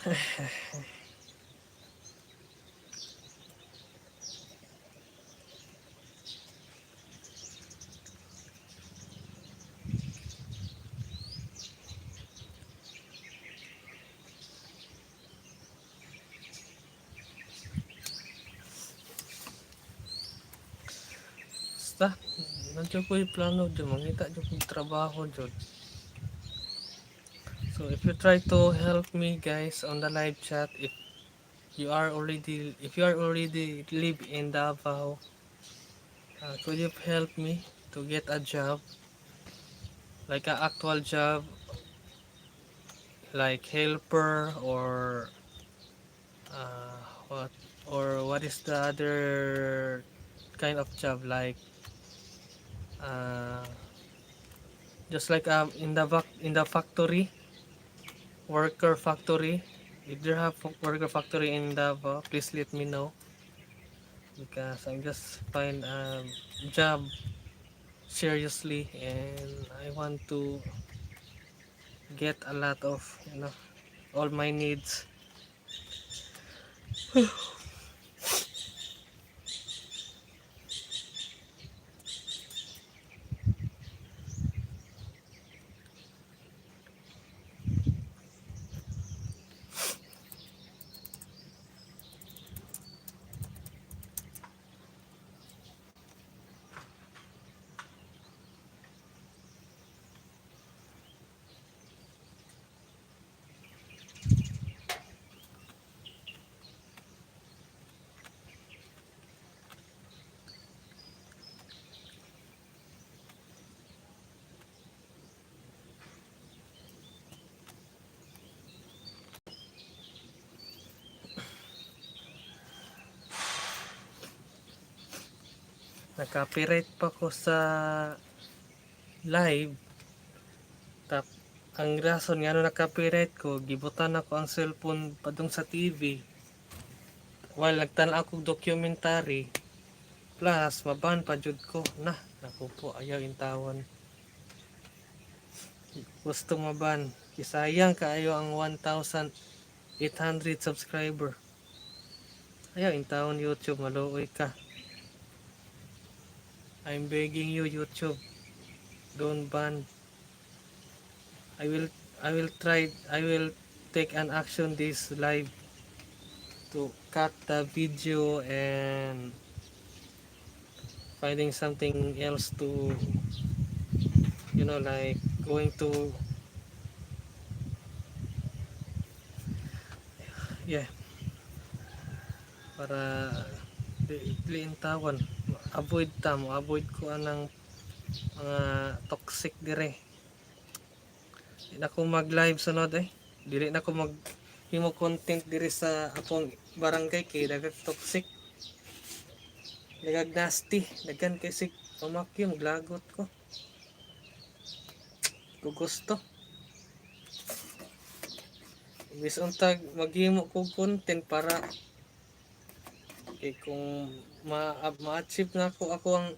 Basta, nandiyo ko yung plano dyan, mangita dyan kong trabaho dyan. So if you try to help me guys on the live chat, if you are already live in Davao, could you help me to get a job, like an actual job, like helper uh, what what is the other kind of job, like uh, just like in the factory, worker factory. If there have worker factory in Davao, please let me know, because I just find a job seriously, and I want to get a lot of, all my needs. Nag-copyright pa ko sa live. Tap ang rason nga no na-copyright ko, gibutan ako ang cellphone padung sa TV while nagtan-aw kog documentary, plus maban pa jud ko na. Naku po, ayaw intawan, gusto maban, kisayang kaayo ang 1,800 subscriber. Ayaw intawon YouTube, maluoy ka. I'm begging you YouTube, don't ban. I will I will take an action this live to cut the video and finding something else to, like going to, yeah, para liin tawon, avoid ko anang mga toxic dire. Di na ko mag live sunod dili na ko mag himo content dire sa akong barangay kay dagag toxic, dagag nasty, daghan kay sig pamakyong glagot ko gusto. Bis untag maghimo ko content para kung ma-achieve na ako ang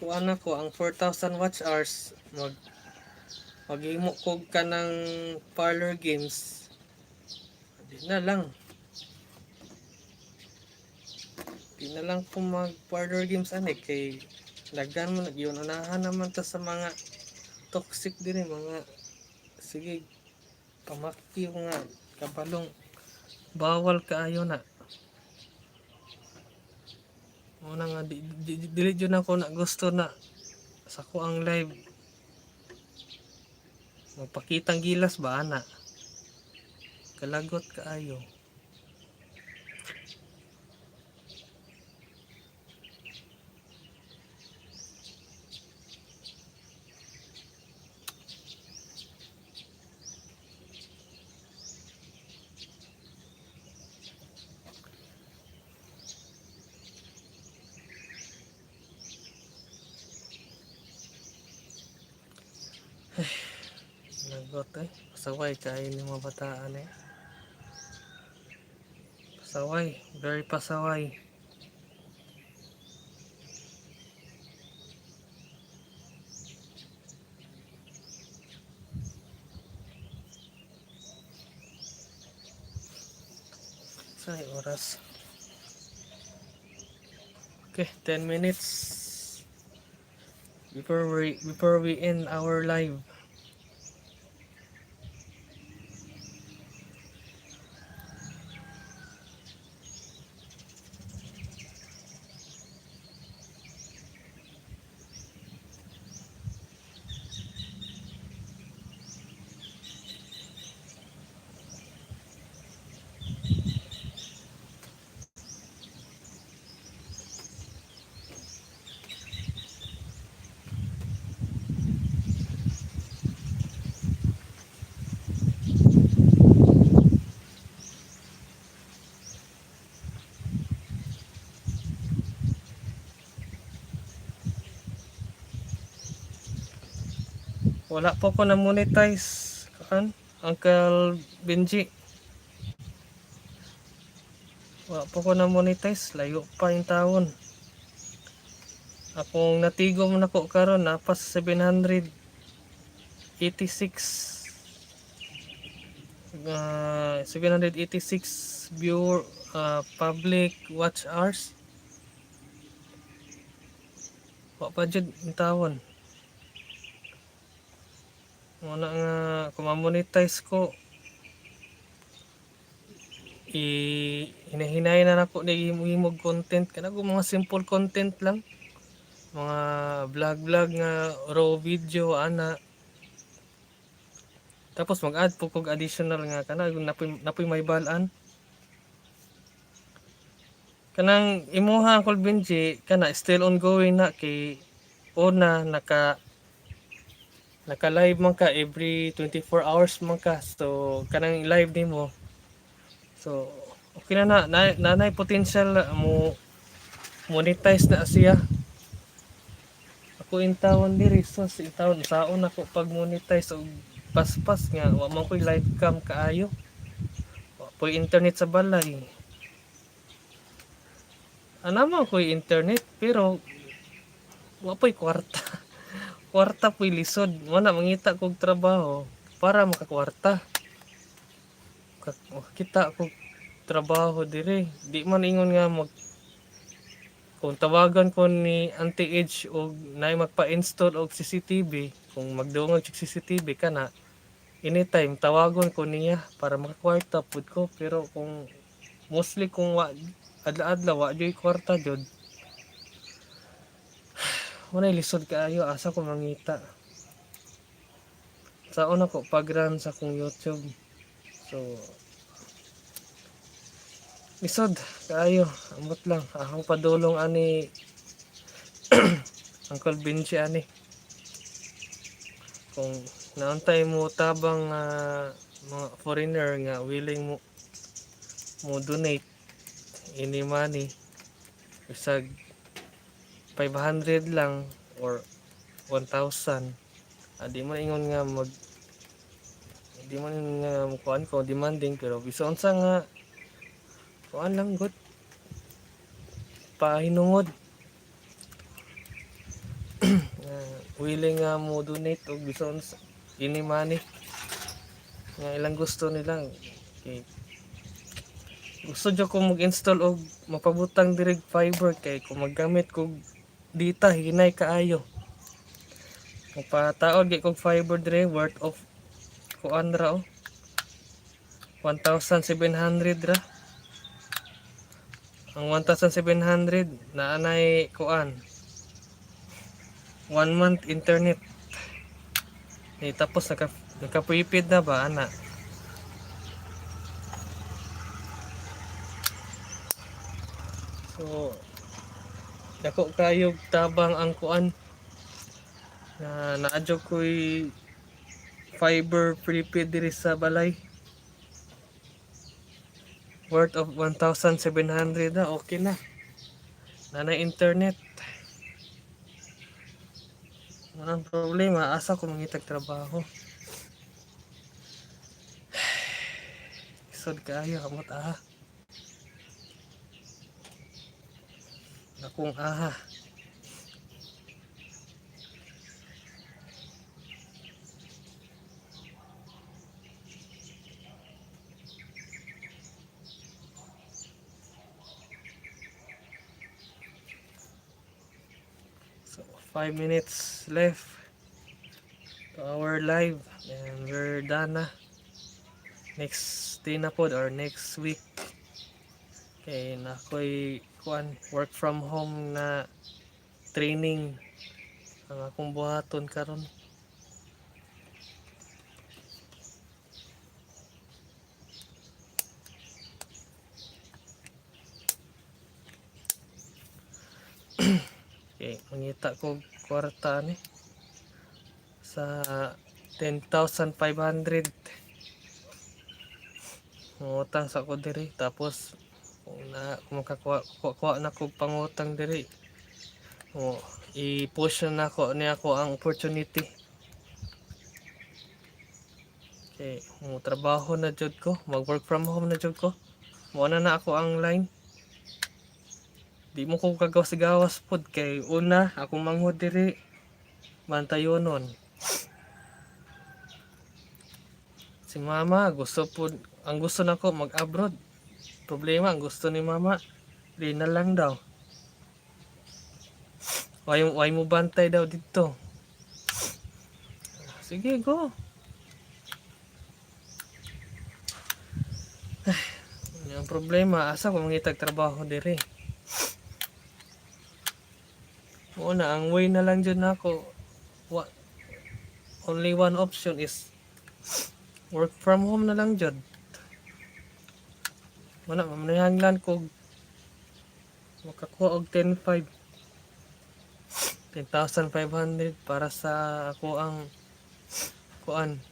kuan ko ang 4,000 watch hours, maghimo ko ka ng parlor games. Di na lang ko mag parlor games ani, kay daghan mo yun, unahan naman ta sa mga toxic din mga, sige, pamakyo nga kabalong, bawal kaayo na. Muna nga dili jud ako na gusto na sa ko ang live magpakitang gilas ba ana, kalagot kaayo. Lagot pasaway kay ni mga bataan pasaway, very pasaway. Sa oras. Okay, 10 minutes before we end our live. Wala po ko na monetize kan Uncle Benji. Wala po ko na monetize, layo pa yung taon. Akong natigom na ko karon na pas 786 viewer public watch hours. Wa pa jud yung taon. Wala nga kung ma-monetize ko hinahinay na nako na himog content kana ko mga simple content lang, mga vlog nga raw video ana, tapos mag-add po kog additional nga kana napoy may balaan kanang imuha Uncle Benji kana still ongoing na kay una naka live man ka every 24 hours man ka, so kanang live nimo so okay nanay potential mo monetize na siya. Ako intawon diri so intawon saon ako pag monetize og paspas nga wa man ko'y live cam kaayo, wa po'y internet sa balay, man ko'y internet pero wa po'y kwarta. Kwarta po'y lisod, wala mangita kog trabaho para makakwarta, kita kog trabaho diri di man ingon nga kung tawagan ko ni Auntie Edge og nay magpa-install og CCTV, kung magdungog og CCTV kana anytime tawagon ko niya para makakwarta pud ko, pero kung mostly kung adlaw-adlaw wa joy kwarta jud, wala lisod kaayo asa ko mangita. Saon ako pag-run sa kong YouTube, so lisod kaayo amot lang akong padulong ani Uncle Benji ani. Kung nauntay mo tabang mga foreigner nga willing mo donate any money, isag 500 lang or 1,000, di man ingon nga di man nga kuan ko demanding, pero bisan sa nga kuan lang good pahinungod willing nga mo donate og bisan any money nga ilang gusto nila. Okay. Gusto dyo kung mag-install og mapabutang direct fiber kay kung maggamit kog data hinay kaayo. Magpataod kay kog fiber dire worth of kuan ra 1,700 ra. Ang 1,700 na anay kuan 1 month internet. Tapos naka-prepaid na ba ana. So dako kayo tabang ang kuan na naadyo ko'y fiber prepaid diri sa balay worth of 1,700 na okay na internet. Walang problema, asa ko mangitag trabaho. Isod kaayo kamot akong 5 minutes left to our live and we're done na. Next day na pod or next week kay na ko'y work from home na training ang akong buhaton karon. Okay, mangita ko kwarta ni sa 10,500 mangutang sa ko diri tapos kung makakuha na ko pangutang diri i-push na ako niya ako ang opportunity. Okay, mo trabaho na jud ko, mag work from home na jud ko. Mo na ako ang line. Di mo ko kagawas-gawas pod kay una ako manghod diri bantayonon. Si mama gusto pod ang gusto nako mag-abroad. Problema ang gusto ni mama di na lang daw. Why mo bantay daw dito? Sige, go. Yung problema, asa ko mangitag trabaho diri. Una, ang way na lang dyan ako. Only one option is work from home na lang dyan. Wala, mamanahanglan ko makakuha og 10,500 para sa ako ang kuan.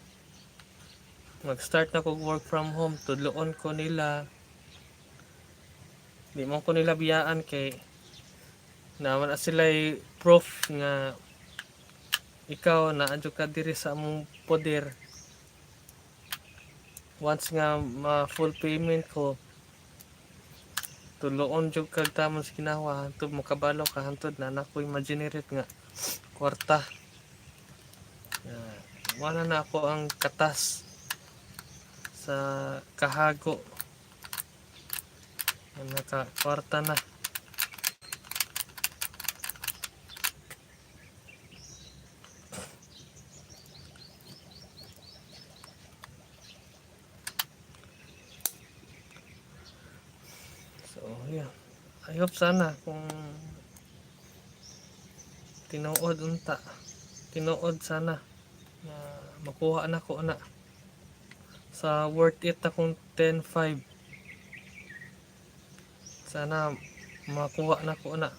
Mag-start na ko work from home, tudloon ko nila. Di mo ko nila biyaan kay naman na sila proof nga ikaw na adyo ka diri sa among poder. Once nga ma-full payment ko, tuloon jud kag tamon sa ginawa hantod mo kabalo ka hantod na nakoy ma-generate nga kwarta. Wala na ako ang katas sa kahago. Naka kwarta na. Yeah. I hope sana kung tinuod sana na makuha na ko na sa worth it akong 10,500. Sana makuha na ko na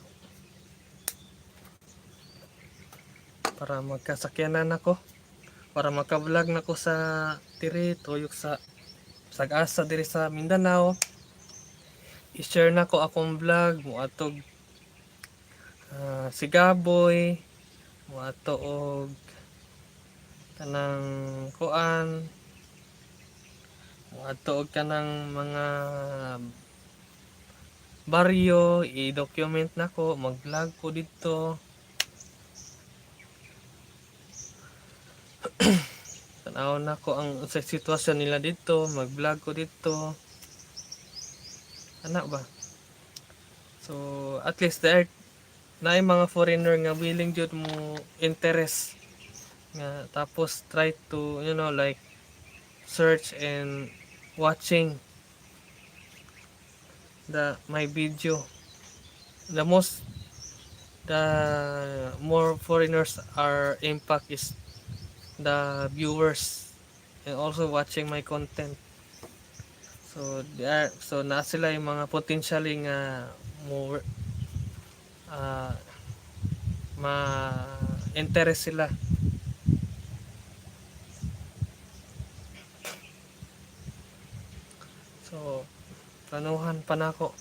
para magkasakyanan ako, para maka-vlog na ko sa tiri tuyok sa Sag-asa diri sa Mindanao. I-share na ko akong vlog mo atog Sigaboy mo ato og kanang kuan mo ato og kanang mga baryo i-document na ko, mag-vlog ko dito. Tanaw na ko ang sa sitwasyon nila dito, mag-vlog ko dito. Ana ba? So, at least there na mga foreigner nga willing jud mo interest nga tapos try to like search and watching my video. The more foreigners are impact is the viewers and also watching my content. So na sila yung mga potentially nga more ma-interest sila. So planuhan pa na ako.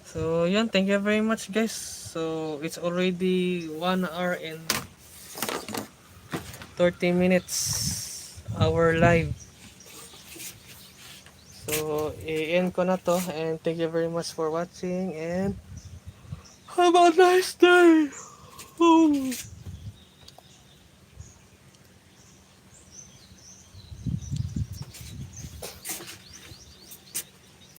So yun, thank you very much guys. So it's already 1 hour and 30 minutes our live. So i-end ko na to and thank you very much for watching and have a nice day.